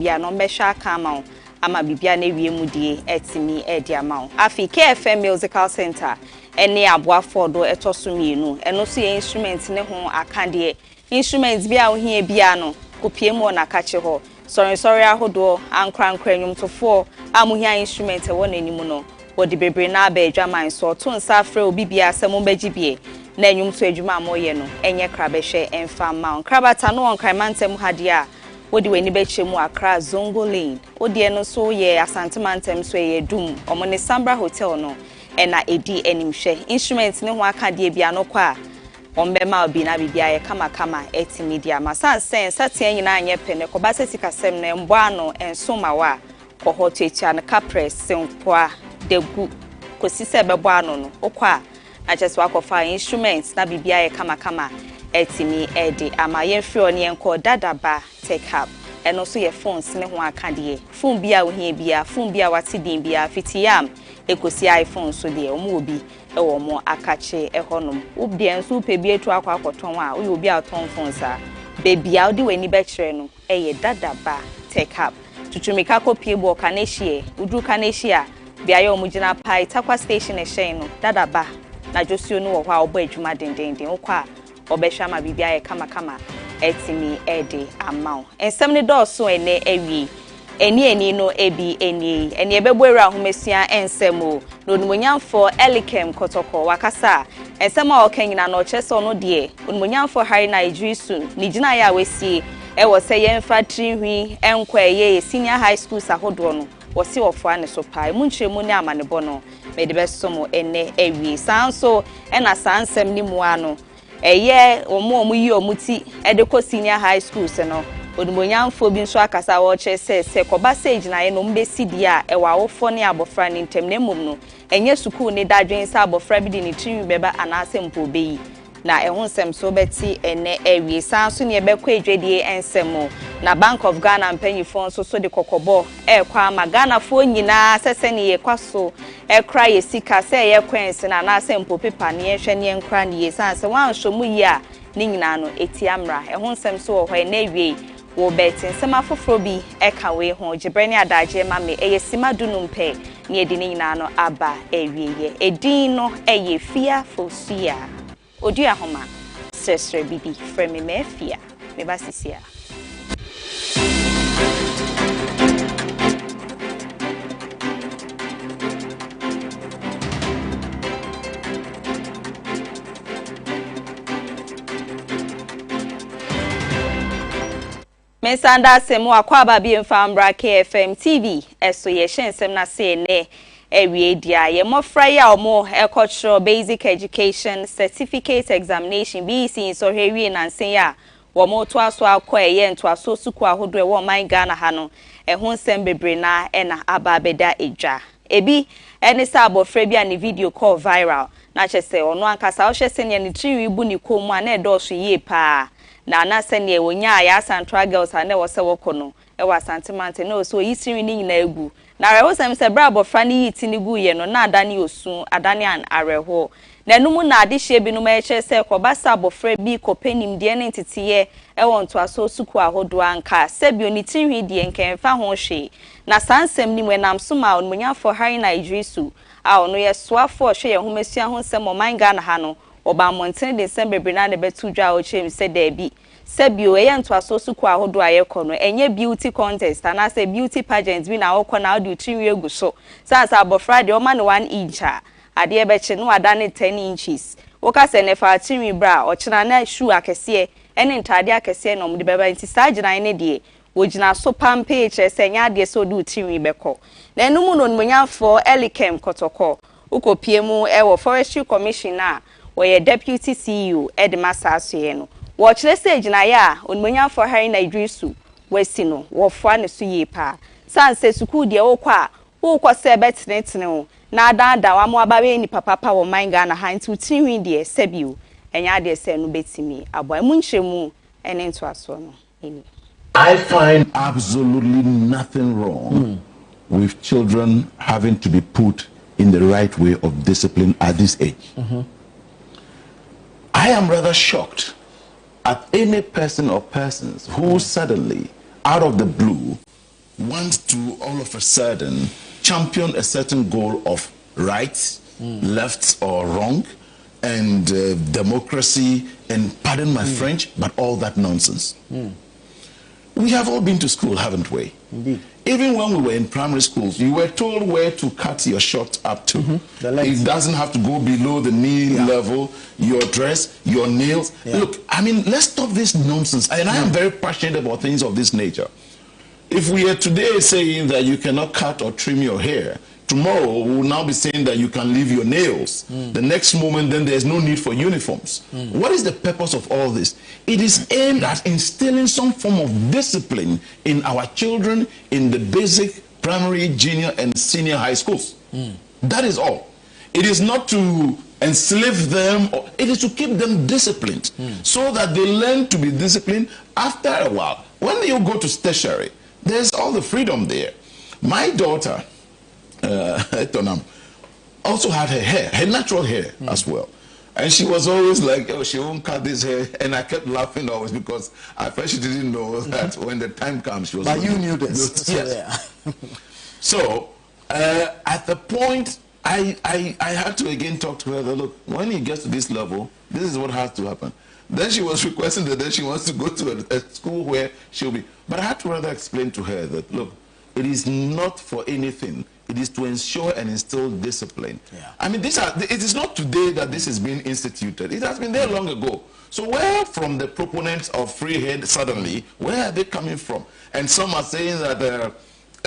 bia no mbehwa aka ama ama bibia na wie mu die etimi edi ama afi KFM Musical Center ene aboafo do etoso mienu eno so ye instrument ne ho akade instruments bia wo hia bia no kopie mu na kache ho sorry ahodo ankra nwumtofo amuhia instrument e wona enimu no wodi bebre na aba adwaman so to nsa afre obi bia asem bagibie na nwumto adwuma amoye no enye krabehwe emfa ma krabata no onkramantem hade a wodi weni bechemu Accra Zongo Lane odi eno so ye asantemantem so ye dum omone Sambra Hotel no ena edi enimhwe instrument ne ho akade bia no kwa ombema obi na bibia ye kama etimedia masansen satia nyina anye pene ko ba sesikasem na mbo ano ensoma wa ko hotetia na kapres senpoa degu ko sise bebo ano no okwa na cheswa ko fa instruments na bibia ye kama etimi edi ama ye free oni enko dadaba take up eno so ye phones ne ho akade phone bia wo hia bia phone bia watidin bia fitiam ekosi iPhone so de omo obi ewo mo akache ehonom ubde nso pebi etu akwakoton a uyo obi aton phones a bebia odi weni bekire no eye dadaba take up tutumika kopie bo kanehie udu kanehia bia ye omugina pai takwa station e hyen no dadaba na josio no wo hwa obo adwuma dendenden okwa obehwa ma bibia ye kama etimi ede amount ensem ne doso ene awie eni no ebi eni ebebo era homesia ensemo no onumonyamfo Elikem Kotoko wakasa ensema okanyina no cheso no de onumonyamfo Hari Nigerisu ni gina ya wesi e wo se yemfa trinhwi enkwa ye senior high school sahodo no wo se ofo ane so pai munchemu ne amanebo no mede besomo ene awie sanso ena sansem ni muano eye omo yi omuti edeko senior high school se no odumonyamfo bi nso akasa wo chese koba stage na ye no mbesi dia e wa wofo ne abofra ne ntem ne mum no enye sukuu ne dadwen sa abofra bi di ne tiri beba anase mpo beyi na ehun sem so beti ene awie sanso ne ebekọ edwedie ensemo na Bank of Ghana mpanyifo nso so de kokobo kwa ma Ghana fo nyina sese ne ye kwaso kra ye sika se ye kwense na anase mpo pepa ne ehwe ne nkra ne ye sanse wan hwomu yi a ne nyina no etiamra ehun sem so wo hwe na awie wo betin sema foforo bi eka we ho gibrani adaje ma me eyesima dunumpe ne edi ne nyina no aba awieye edin no eye Afia Fosuah Oduahoma Sresrebidi from Afia me basisia Mesanda semu akwaba bi mfambra KFM TV eso ye hyensem na se ne ewie dia ye mofra ya omo cultural basic education certificate examination BC so hewie nansen ya wo mo to aso akọ eye nto aso suku ahodo e wo man Ghana ha no ehun sem bebre na na ababeda edwa ebi ene sa abofra bi an video call viral na chese ono ankasa o hyese ne ne triwi bu ni komu a na edoso yie pa na anasene wonya ya Central Girls ane wo se wokono e wa santimante na so yisiri ni nyina egu na reho sem se bra abofra ni yiti ni gu ye no na adane osu adane an areho na numu na adehye bi no ma eche se kobasa abofra bi kopenim de ne ntitiye e won to aso suku ahodo anka se bi oni tinhwi de nkemfa ho hwe na sansem ni mwenam so ma onmunyafo Hari Nigerisu a ono ye soafo hwe ye homesua ho sem o man Ghana ha no oba monten de December na ne betu dwa o chem se da bi sebio e yanto aso suku ahodo ayekọ no enye beauty contest na say beauty pageant bi na okọ na audio trinwi egu so sansa abofra de o ma no 1 inch ade e beche no ada ne 10 inches woka se ne fa trinwi bra o china na shoe akese ene ntade akese no mde beba nti sagina ne de wogina so pampe che se nya de so do trinwi beko na enum no nmonyafo Elikem Kotoko ukopie mu e wo forestry commissioner we deputy CEO Edma Sasoye no wo kire stage na ya onmonyafo Hari Nigerisu wesi no wo fo ane so ye pa sanse suku de wo kwa wo kwa se betenetene wo na ada wa mo abawe ni papa wo man Ghana ha nti tinwi de sebio enya de se no betimi aboa mu nhyemu ene nto aso no eni I find absolutely nothing wrong with children having to be put in the right way of discipline at this age. I am rather shocked at any person or persons who suddenly, out of the blue, want to all of a sudden champion a certain goal of right, left or wrong, and democracy, and pardon my French, but all that nonsense. We have all been to school, haven't we? Indeed. Even when we were in primary schools, you were told where to cut your short up to. It doesn't have to go below the knee level, your dress, your nails. Look, I mean, let's stop this nonsense. And I am very passionate about things of this nature. If we are today saying that you cannot cut or trim your hair, tomorrow we will now be saying that you can leave your nails. The next moment, then there's no need for uniforms. What is the purpose of all this? It is aimed at instilling some form of discipline in our children in the basic, primary, junior, and senior high schools. That is all. It is not to enslave them, or it is to keep them disciplined so that they learn to be disciplined after a while. When you go to tertiary, there's all the freedom there. My daughter, also had her hair, her natural hair as well. And she was always like, oh, she won't cut this hair. And I kept laughing always because I felt she didn't know that when the time comes, she was... But you knew this. Yes. So, at the point, I had to again talk to her that, look, when he gets to this level, this is what has to happen. Then she was requesting that then she wants to go to a school where she'll be... But I had to rather explain to her that, look, it is not for anything. It is to ensure and instill discipline. I mean, it is not today that this is being instituted. It has been there long ago. So where from the proponents of free head suddenly, where are they coming from? And some are saying that,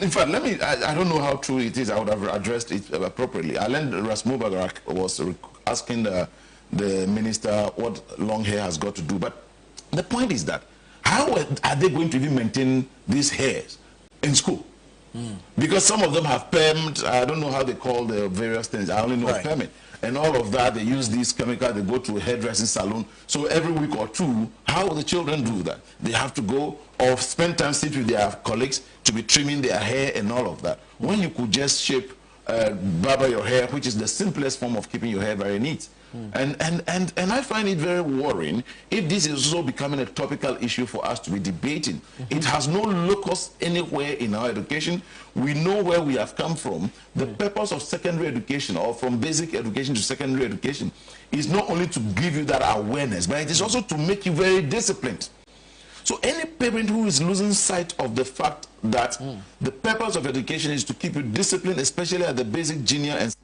in fact, I don't know how true it is. I would have addressed it appropriately. I learned Rasmubarak was asking the minister what long hair has got to do. But the point is that, how are they going to even maintain these hairs in school? Because some of them have permed, I don't know how they call the various things, I only know permit. And all of that, they use these chemicals, they go to a hairdressing salon. So every week or two, how will the children do that? They have to go or spend time sit with their colleagues to be trimming their hair and all of that. When you could just shape, barber your hair, which is the simplest form of keeping your hair very neat. And I find it very worrying if this is also becoming a topical issue for us to be debating. It has no locus anywhere in our education. We know where we have come from. The purpose of secondary education, or from basic education to secondary education, is not only to give you that awareness, but it is also to make you very disciplined. So any parent who is losing sight of the fact that the purpose of education is to keep you disciplined, especially at the basic, junior, and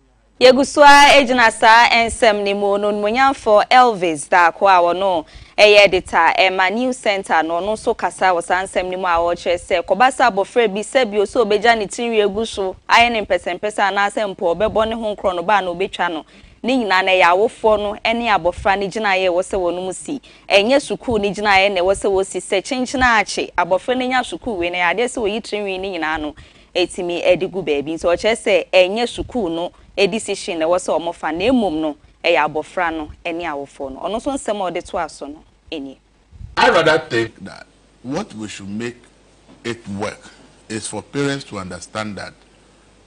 Yegusua ejina sa ensem ni mo no munyan for Elvis da kwa wono editor Emma New Center no so kasa wo sansem ni mo a wo kire se kobasa abofra bi se bi o so obeja ni tinwi eguso aye ne mpesempesa na asempo obebo ne ho nkro no ba na obetwa no ni nyina na ya wofo no ene abofra ni gina ye wo se wonu musi enye suku ni gina ye ne wo se wo si se chinchina achi abofra ne nya suku we na ade se wo yi tinwi ni nyina no etimi edigu baby so kire se enye suku no a decision that was almost a name no a abofrano any our phone or no son some of the twason any. I rather think that what we should make it work is for parents to understand that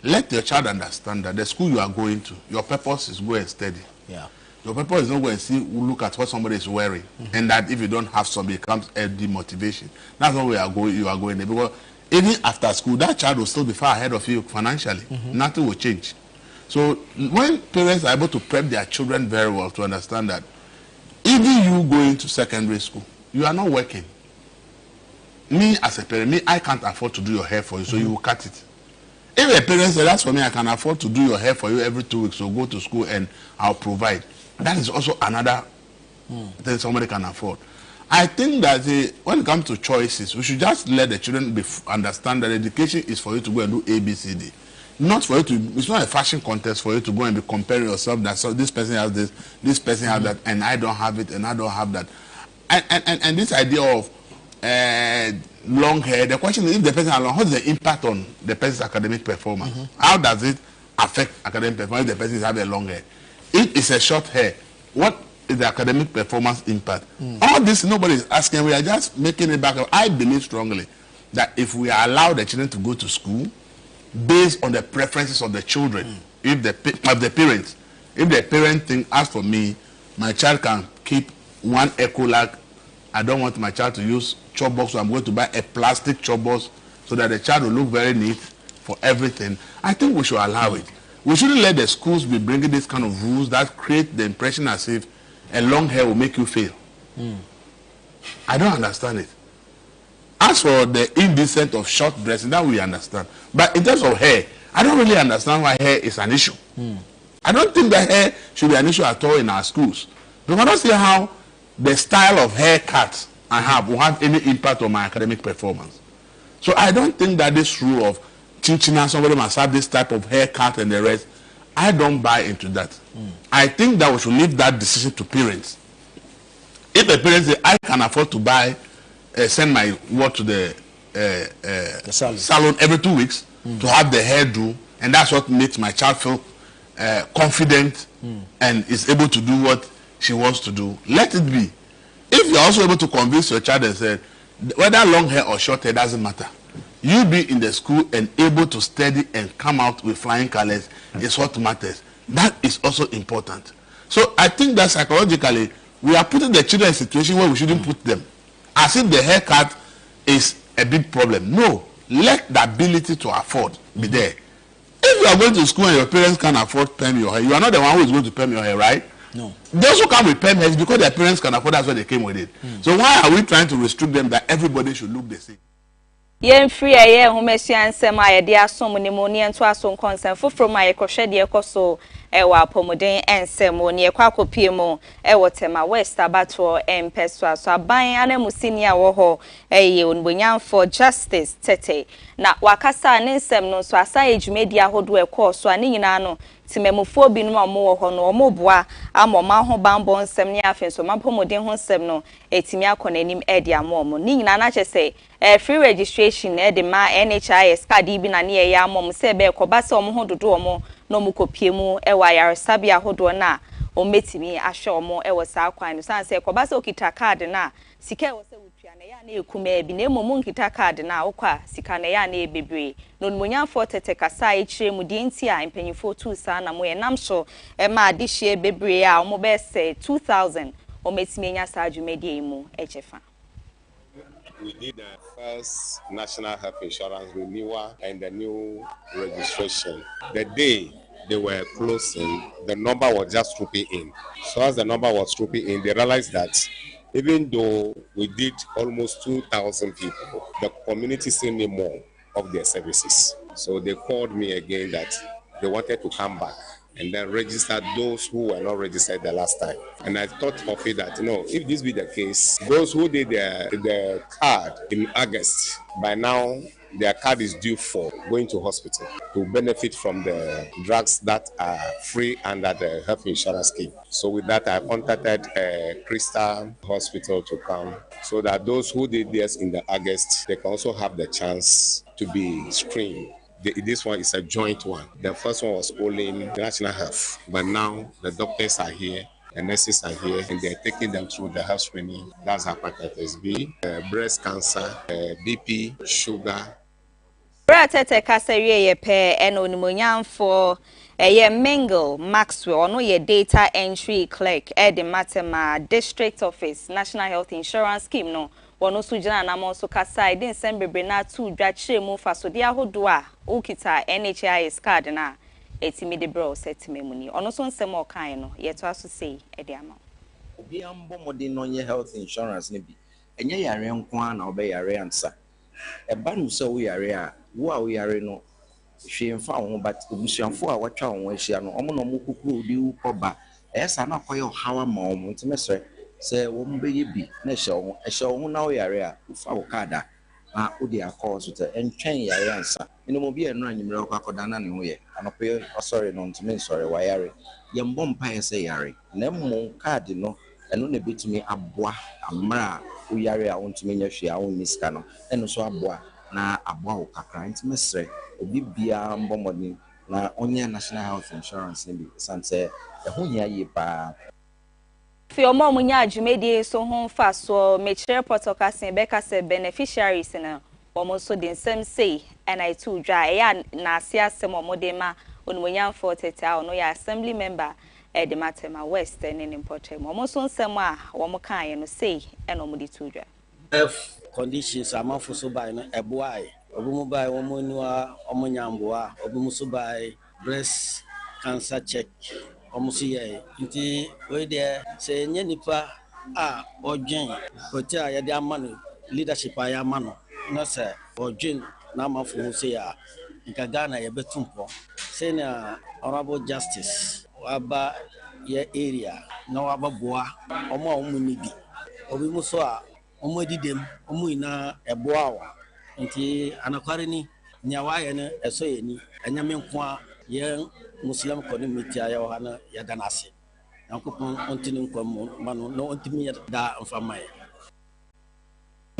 let your child understand that the school you are going to, your purpose is go and study. Yeah. Your purpose is not go and see look at what somebody is wearing and that if you don't have some it becomes a demotivation. That's not where you are going there, because even after school that child will still be far ahead of you financially. Nothing will change. So when parents are able to prep their children very well to understand that even you going to secondary school, you are not working. Me as a parent, I can't afford to do your hair for you, so you will cut it. If a parent says, that's for me, I can afford to do your hair for you every 2 weeks, so go to school and I'll provide. That is also another thing somebody can afford. I think that when it comes to choices, we should just let the children understand that education is for you to go and do ABCD. Not for you to, it's not a fashion contest for you to go and be comparing yourself that so this person has this person has that, and I don't have it, and I don't have that. And this idea of long hair, the question is if the person has long, what is the impact on the person's academic performance? How does it affect academic performance if the person has a long hair? If it's a short hair, what is the academic performance impact? All this nobody is asking, we are just making it back. I believe strongly that if we allow the children to go to school, based on the preferences of the children, if the parents, if the parent think, as for me, my child can keep one Ecolag, I don't want my child to use chop box, so I'm going to buy a plastic chop box so that the child will look very neat for everything, I think we should allow it. We shouldn't let the schools be bringing this kind of rules that create the impression as if a long hair will make you fail. I don't understand it. As for the indecent of short dressing, that we understand. But in terms of hair, I don't really understand why hair is an issue. I don't think that hair should be an issue at all in our schools. Because I don't see how the style of haircut I have will have any impact on my academic performance. So I don't think that this rule of teaching us somebody must have this type of haircut and the rest, I don't buy into that. I think that we should leave that decision to parents. If the parents say, I can afford to buy, send my ward to the salon every 2 weeks to have the hairdo, and that's what makes my child feel confident and is able to do what she wants to do, let it be. If you're also able to convince your child and say, whether long hair or short hair doesn't matter, you be in the school and able to study and come out with flying colors is what matters. That is also important. So I think that psychologically, we are putting the children in a situation where we shouldn't put them. As if the haircut is a big problem. No, let the ability to afford be there. If you are going to school and your parents can't afford perm your hair, you are not the one who is going to perm your hair, right? No. Those who come with perm hairs because their parents can afford, that's why they came with it. So why are we trying to restrict them that everybody should look the same? Yen free aye homesua nsem aye de asom ni mo ne ento aso concern foforo ma ye kohwe de ekoso wa apomuden ensem oni ekwa akopie mo Tema West abato empeso aso aban anemu senior wo ho onbonyan for justice tete na wakasa ne nsem no so asa ejumedi ahodo ekoso ani nyina no timemufo binum omo wo ho no omo boa amoma ho bambo nsem ne afenso mapomuden ho nsem no etimi akonanim edi amomo ni nyina na chese free registration de ma NHIS card bi na ne ya amom se be koba se omo ho dodo omo no mu kopie mu wa yaresabia hodo na o metimi ahwe omo wo sa kwan no san se koba se okita card na sika wo se wutua na ya na ekuma bi na emomu nkita card na okwa sika na ya na ebebre no nmonyanfo tete kasa ekire mu di nti a empanyifo tu sa na mo ye namso ma adihye bebre a omo be se 2000 o metimi enya sa adwumedie mu echefa. We did the first national health insurance renewal and the new registration. The day they were closing, the number was just trooping in. So as the number was trooping in, they realized that even though we did almost 2,000 people, the community still need more of their services. So they called me again that they wanted to come back and then register those who were not registered the last time. And I thought of it that, if this be the case, those who did their card in August, by now their card is due for going to hospital to benefit from the drugs that are free under the health insurance scheme. So with that, I contacted Crystal Hospital to come so that those who did theirs in the August, they can also have the chance to be screened. This one is a joint one. The first one was only in National Health, but now the doctors are here, the nurses are here, and they're taking them through the health screening. That's hepatitis B, breast cancer, BP, sugar. Tete kaserie ye pe enonimonyan for ye Mingle Maxwell no ye data entry clerk the Matema district office National Health Insurance Scheme no wono so gina na mo so kasa den sembebre na tu dwa kire mu fasode ahodo a ukita NHIS card na etimi de bro setime mu ni ono so nsem o kan no ye to aso sei de ama obi ambo modern no ye health insurance ne bi enye yare nko na obe yare ansa eba no so we yare a wo a we yare no hwe mfa ho but obusuanfo a watwa ho ahia no omo no mokukuru odi ukoba esa na koye hawa ma omo ntimesre se wo mbeye bi na ehye wo na wo yare a ufa wo kada na odi akọ so entwen yare ansa ino mo bi eno anyimre akoda na ne ho ye anope sorry no ntime sorry wa yare ye mbọ mpa ye se yare na mo card no eno na betumi aboa amra wo yare a wontime nya hwe a wo miska no eno so aboa na aboa wo kakra ntime sre obi bia mbọ modern na onye national health insurance ne bi sanse ho nya ye pa fi omo munya adwumedie so ho fa so mechire protocol be ka se beneficiaries na omo so den sem sei and I too dwa ya na asia sem omo de ma onimonya for tete a ono ya assembly member the Matema West and in important omo so nsem a omo kan ye no sei and omo de too dwa if conditions am for so by no eboai obi buy omonua omonyamboa obi muso buy breast cancer check omuso ye nti we there say nye nipa a odwen kote a ye de amano leadership a ya amano na say odwen na amafo ho say a nka Ghana ye betumpo say na honorable justice waba ye area na waba boa omo a omo ni bi obi muso a omo didem omo ina eboa wa nti anakware ni nya waye ne eso ye ni anyame nko a ye muslim community ayo ha na ya danase yankopon ontini nko mano no ontimi da mfamaye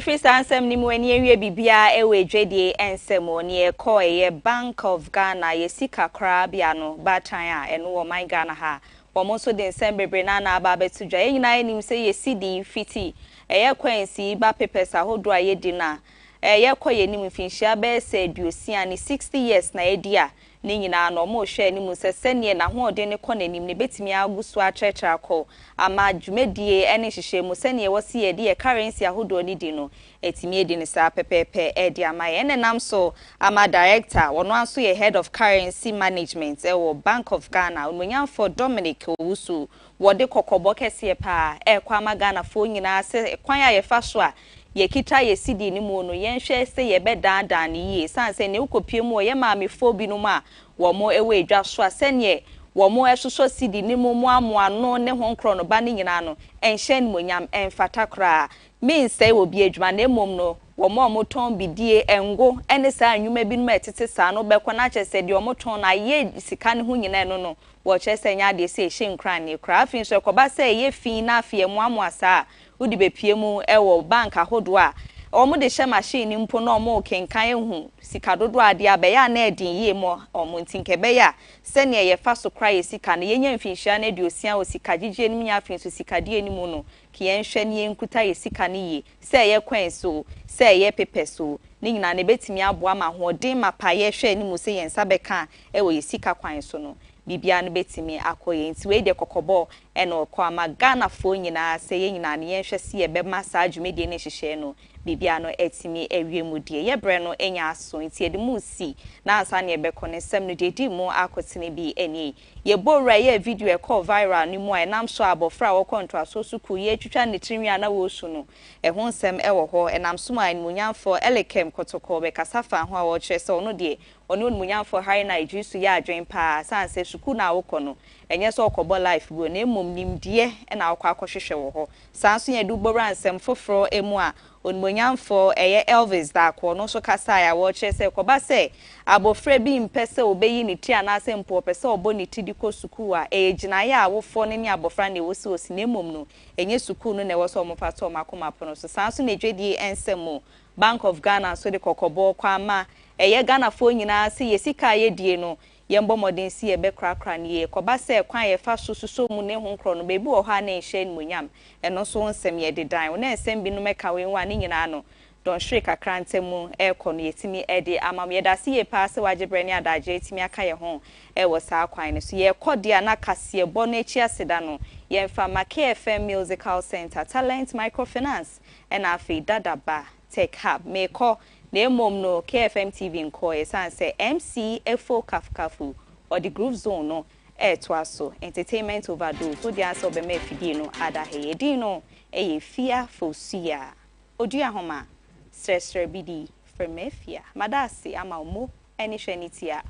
Free ansem ni mu eni ewie bibia ewe dwedie ensem oni e ko ye Bank of Ghana ye sika kra bia no batan a eno wo man Ghana ha wo mo so de ensem bebre na na aba betudwa ye nyina enim se ye CD fiti ye kwansi ba papers ahodo a ye di na ye ko ye nim finhia be se duosia ni 60 years na ye dia ni nyina no mo hwe anim se sene na hoode ne kɔ nanim ne betimi agusu akyerɛkyerɛ akɔ ama dwumadie ene hyehyɛ mu sene wɔsi ye de currency ahodo ni di no etimi edi ne sa pepepe e di ama ye ne nam so ama director wono anso ye head of currency management wo Bank of Ghana ononyamfo Dominic Owusu wode kokɔbɔ kɛse pa kwa ama Ghana fo nyina se kwan ya ye fa so a ye kita ye CD ni mu no yen hwe se ye be dandan yi sanse ne ukopie mu ye ma me fo bi no ma wo mo ewe edwa so asene wo mo esoso CD ni mu amoa no ne ho nkro no ba ne nyina no enhye ni monyam enfata kra mean say wo bi adwuma na emom no wo mo ton bidie engo ene sa anwuma bi no etete sa no bekọ na kyese de wo ton na ye sika ne ho nyina no wo kyese nya de se ehye nkra ne kra afin so koba se ye fin na afie mu amoasa udi bepie mu ewo bank ahodo a omo de hye machine mpo na omo kenkan ehu sika dodo ade abeya na edin ye mo omo ntinke beya se ne ye fa so kra ye sika na yenya mfinhia na de osia o sika gigye nim nya afin so sika de enimu no ki yenhwe ne yenkuta ye sika ne ye se ye kwen so se ye pepe so ni nyina ne betimi aboa ma hoden mapa ye hwe enimu se yensa beka ewo ye sika kwan so no bibia no betimi akoye nti we de kokobo eno kwa ama Ghana fo nyina se ye nyina ne yenhwe se ye be masa adwumedie ne hyehyɛ no bibia no etimi ewiemudie ye bre no enya aso nti ede mu si na ansa ne be kone sem no dedi mu akotene bi eni ye bowra ye video e call viral ni mu a enam so abofra wo kontra so suku ye twitwa ne tinwi ana wo su no ho nsem e wo ho enam so ma nmunyamfo elekem kotoko be kasafa ho a wo kire se ono de ono nmunyamfo hari na ijusu ya adwen pa sanse suku na wo kono enye so okobo life go na emom nimdie e na akwa akohwehwe wo ho sanso ye du bowra nsem foforo emu a onmonyamfo eye Elvis da ko no so kasa ya wo kire se koba se abofra bi mpese obeyi ni ti anase mpo pese obo ni ti diko suku a ejina ya awofo ne ni abofra ne wosi osi na emom no enye suku no na wo so omofato makoma pono so sanso na edwedie ensemo Bank of Ghana so de kokobo kwa ma eye Ghana fo nyina se yesika ye die no yembo modern si ye be krakra ne ye koba se kwan ye fa so mu ne ho nkro no bebi wo ha na ehye ni monyam eno so nsem ye dedan na ensem bi no meka we wa ne nyina no don hwe kakra ntemu ekọ no yetimi ede amam ye da se ye pa se wagebre ne adaje etimi aka ye ho wo sa kwan ne so ye kodia na kase bo na echi aseda no ye mfa Make FM Musical Center Talent Microfinance na afi dadaba Tech Hub meko na emom no KFM TV nko esanse MC Efo Kafukafu or the Groove Zone no to aso entertainment overdose so dia so be mafidie no ada he di no Afia Fosuah Oduahoma Sresrebidi from Afia madasi ama omo eni hwanitia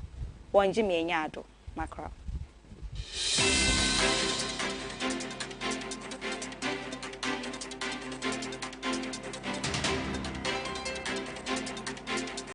wonje me nya ado makra